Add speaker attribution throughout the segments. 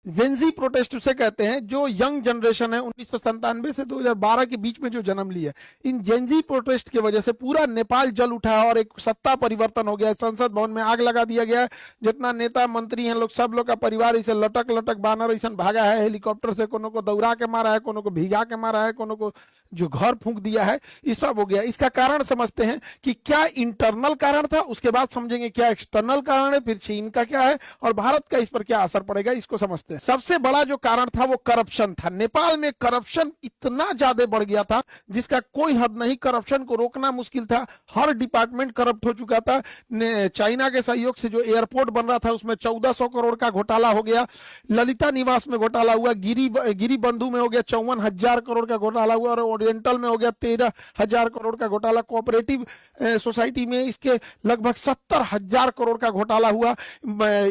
Speaker 1: Gen Z protest उसे कहते हैं जो यंग जनरेशन है 1997 से 2012 के बीच में जो जन्म लिया। इन जेंजी प्रोटेस्ट की वजह से पूरा नेपाल जल उठा और एक सत्ता परिवर्तन हो गया, संसद भवन में आग लगा दिया गया। जितना नेता मंत्री हैं लोग, सब लोग का परिवार इसे लटक लटक बानर ऐसा भागा है, हेलीकॉप्टर से कोनो को दौड़ा के मारा है, कोनो को भिगा के मारा है, कोनो को जो घर फूंक दिया है, ये सब हो गया। इसका कारण समझते हैं कि क्या इंटरनल कारण था, उसके बाद समझेंगे क्या एक्सटर्नल कारण है, फिर चीन का क्या है और भारत का इस पर क्या असर पड़ेगा, इसको समझते हैं। सबसे बड़ा जो कारण था वो करप्शन था। नेपाल में करप्शन इतना ज्यादा बढ़ गया था जिसका कोई हद नहीं, करप्शन को रोकना मुश्किल था, हर डिपार्टमेंट करप्ट हो चुका था। चाइना के सहयोग से जो एयरपोर्ट बन रहा था उसमें 1400 करोड़ का घोटाला हो गया, ललिता निवास में घोटाला हुआ, गिरी बंधु में हो गया 54,000 करोड़ का घोटाला हुआ, और ओरिएंटल में हो गया 13,000 करोड़ का घोटाला, कोऑपरेटिव सोसाइटी में इसके लगभग 70,000 करोड़ का घोटाला हुआ।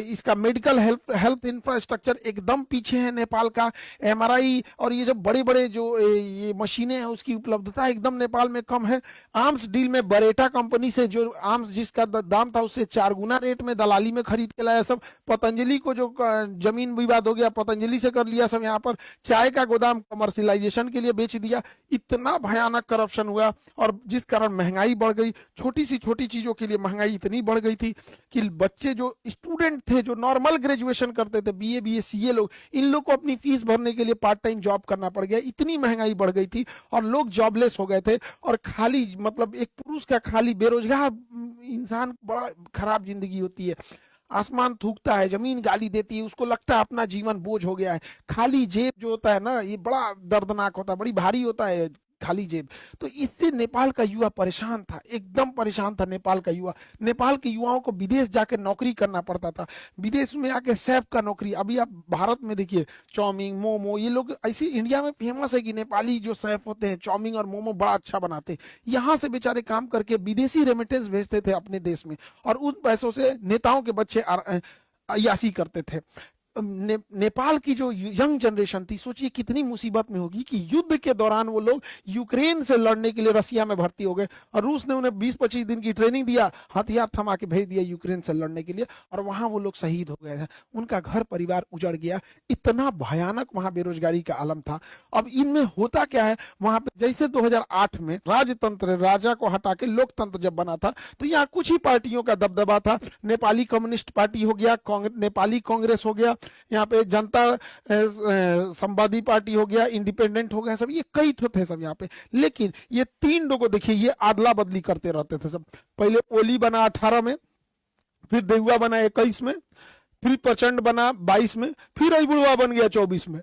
Speaker 1: इसका मेडिकल हेल्थ इंफ्रास्ट्रक्चर एकदम पीछे है नेपाल का। एमआरआई और ये जो बड़े बड़े जो ये मशीनें हैं उसकी उपलब्धता एकदम नेपाल में कम है। आर्म्स डील में बरेटा कंपनी से जो आर्म्स जिसका दाम था उससे 4 गुना रेट में दलाली में खरीद के लाया सब। पतंजलि को जो जमीन विवाद हो गया पतंजलि से कर लिया सब। यहाँ पर चाय का गोदाम कमर्शियलाइजेशन के लिए बेच दिया। इतना भयानक करप्शन हुआ और जिस कारण महंगाई बढ़ गई। छोटी सी छोटी चीजों के लिए महंगाई इतनी बढ़ गई थी कि बच्चे जो स्टूडेंट थे जो नॉर्मल ग्रेजुएशन करते थे, बीए बीए सीए लोग, इन लोग को अपनी फीस भरने के लिए पार्ट टाइम जॉब करना पड़ गया। इतनी महंगाई बढ़ गई थी और लोग जॉबलेस हो गए थे। और खाली मतलब एक पुरुष का खाली बेरोजगार इंसान बड़ा खराब जिंदगी होती है। आसमान थूकता है, जमीन गाली देती है, उसको लगता है अपना जीवन बोझ हो गया है। खाली जेब जो होता है ना, ये बड़ा दर्दनाक होता है, बड़ी भारी होता है खाली जेब। तो इससे नेपाल का युवा परेशान था, एकदम परेशान था नेपाल का युवा। नेपाल के युवाओं को विदेश जाकर नौकरी करना पड़ता था, विदेश में आके शेफ का नौकरी। अभी आप भारत में देखिए चाउमीन मोमो, ये लोग ऐसे इंडिया में फेमस है कि नेपाली जो शेफ होते हैं चाउमीन और मोमो बड़ा अच्छा बनाते हैं। यहाँ से बेचारे काम करके विदेशी रेमिटेंस भेजते थे अपने देश में और उन पैसों से नेताओं के बच्चे अय्यासी करते थे। नेपाल की जो यंग जनरेशन थी, सोचिए कितनी मुसीबत में होगी कि युद्ध के दौरान वो लोग यूक्रेन से लड़ने के लिए रसिया में भर्ती हो गए और रूस ने उन्हें 20-25 दिन की ट्रेनिंग दिया, हथियार थमा के भेज दिया यूक्रेन से लड़ने के लिए और वहां वो लोग शहीद हो गए थे। उनका घर परिवार उजड़ गया। इतना भयानक वहां बेरोजगारी का आलम था। अब इनमें होता क्या है, वहां पे जैसे 2008 में राजतंत्र, राजा को हटा के लोकतंत्र जब बना था तो यहाँ कुछ ही पार्टियों का दबदबा था। नेपाली कम्युनिस्ट पार्टी हो गया, नेपाली कांग्रेस हो गया, यहाँ पे जनता संवादी पार्टी हो गया, इंडिपेंडेंट हो गया, सब ये कई थे सब यहाँ पे। लेकिन ये 3 लोगों देखिए ये आदला बदली करते रहते थे सब। पहले ओली बना 18 में, फिर देहुआ बना 21 में, फिर प्रचंड बना 22 में, फिर अबुआ बन गया 24 में।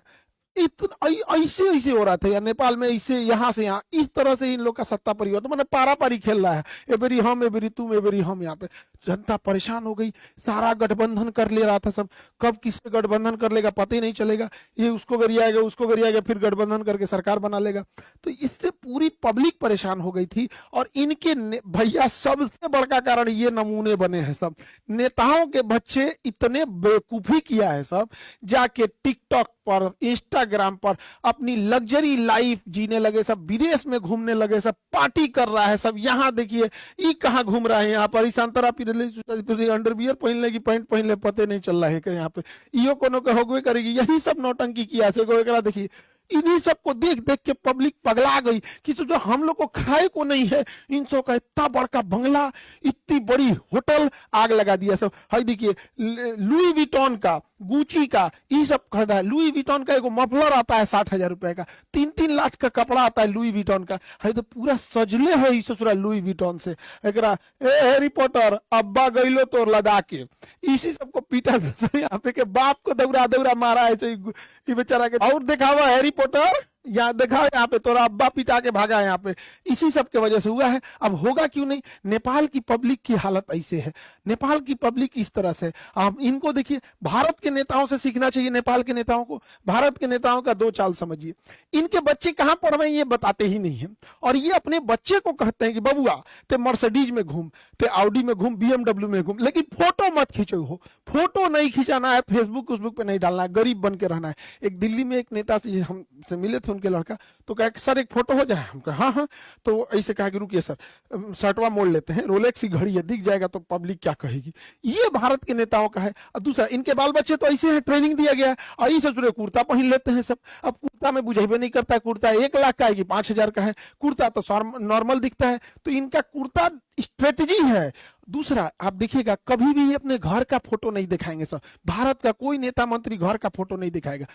Speaker 1: इतना ऐसे ऐसे हो रहा था यार नेपाल में, ऐसे यहाँ से यहाँ, इस तरह से इन लोग का सत्ता परिवर्तन मैंने पारा पारी खेल रहा है। एबेरी हम, एबेरी तुम, एबेरी हम। यहाँ पे जनता परेशान हो गई, सारा गठबंधन कर ले रहा था सब। कब किससे गठबंधन कर लेगा पता ही नहीं चलेगा, ये उसको गरियाएगा उसको गरियाएगा, फिर गठबंधन करके सरकार बना लेगा। तो इससे पूरी पब्लिक परेशान हो गई थी। और इनके भैया सबसे बड़का कारण ये नमूने बने हैं सब। नेताओं के बच्चे इतने बेवकूफी किया है सब, जाके टिकटॉक पर, इंस्टाग्राम पर अपनी लग्जरी लाइफ जीने लगे सब, विदेश में घूमने लगे सब, पार्टी कर रहा है सब। यहाँ देखिए ये कहाँ घूम रहा है, यहाँ पर संतरा अंडरवियर पहन लेगी, पैंट पहन ले, पते नहीं चल रहा है कि यहाँ पे इो कोनो के होगवे करेगी। यही सब नौटंकी किया से देखिए। इन्हीं सबको देख देख के पब्लिक पगला गई कि जो हम लोग को खाए को नहीं है, इन सब का इतना बड़का बंगला, इतनी बड़ी होटल, आग लगा दिया सब। हाय देखिए लुई विटॉन का, गुची का, ये सब खरीदा है। लुई विटॉन का एगो मफलर आता है 60,000 रुपए का, 3-3 लाख का कपड़ा आता है लुई विटॉन का। है तो पूरा सजले है ससुरा लुई विटॉन से। एकरा हैरी पॉटर अब्बा गईलो तो लदा के, इसी सबको पीटा यहाँ पे के बाप को दौरा दौरा मारा है ये बेचारा के। और दिखावा हैरी पॉटर, यहाँ देखा यहाँ पे तोरा अब्बा पिटा के भागा यहाँ पे, इसी सब के वजह से हुआ है। अब होगा क्यों नहीं, नेपाल की पब्लिक की हालत ऐसे है, नेपाल की पब्लिक इस तरह से। आप इनको देखिए, भारत के नेताओं से सीखना चाहिए नेपाल के नेताओं को। भारत के नेताओं का 2 चाल समझिए। इनके बच्चे कहाँ पढ़ रहे हैं ये बताते ही नहीं है, और ये अपने बच्चे को कहते हैं कि बबुआ ते मर्सिडीज में घूम, ते ऑडी में घूम, BMW में घूम, लेकिन फोटो मत खींचो हो। फोटो नहीं खिंचाना है, फेसबुक पे नहीं डालना है, गरीब बन के रहना है। एक दिल्ली में एक नेता से हमसे मिले थे, उनके लड़का, तो कहा कि सर एक फोटो हो जाए, हम कहा हाँ हाँ, तो ऐसे कहा कि रुकिए सर, शर्टवा मोड़ लेते हैं, रोलेक्स की घड़ी है, दिख जाएगा तो पब्लिक क्या कहेगी। ये भारत के नेताओं का है। और दूसरा, इनके बाल बच्चे तो ऐसे हैं, ट्रेनिंग दिया गया है, और ये सोच रहे कुर्ता पहन लेते हैं सब। अब कुर्ता में बुझेबे नहीं करता है, कुर्ता 1 लाख का है कि 5,000 का है, कुर्ता तो नॉर्मल दिखता है, तो इनका कुर्ता स्ट्रेटजी है। दूसरा, आप देखिएगा कभी भी अपने घर का फोटो नहीं दिखाएंगे सर, भारत का कोई नेता मंत्री घर का फोटो नहीं दिखाएगा।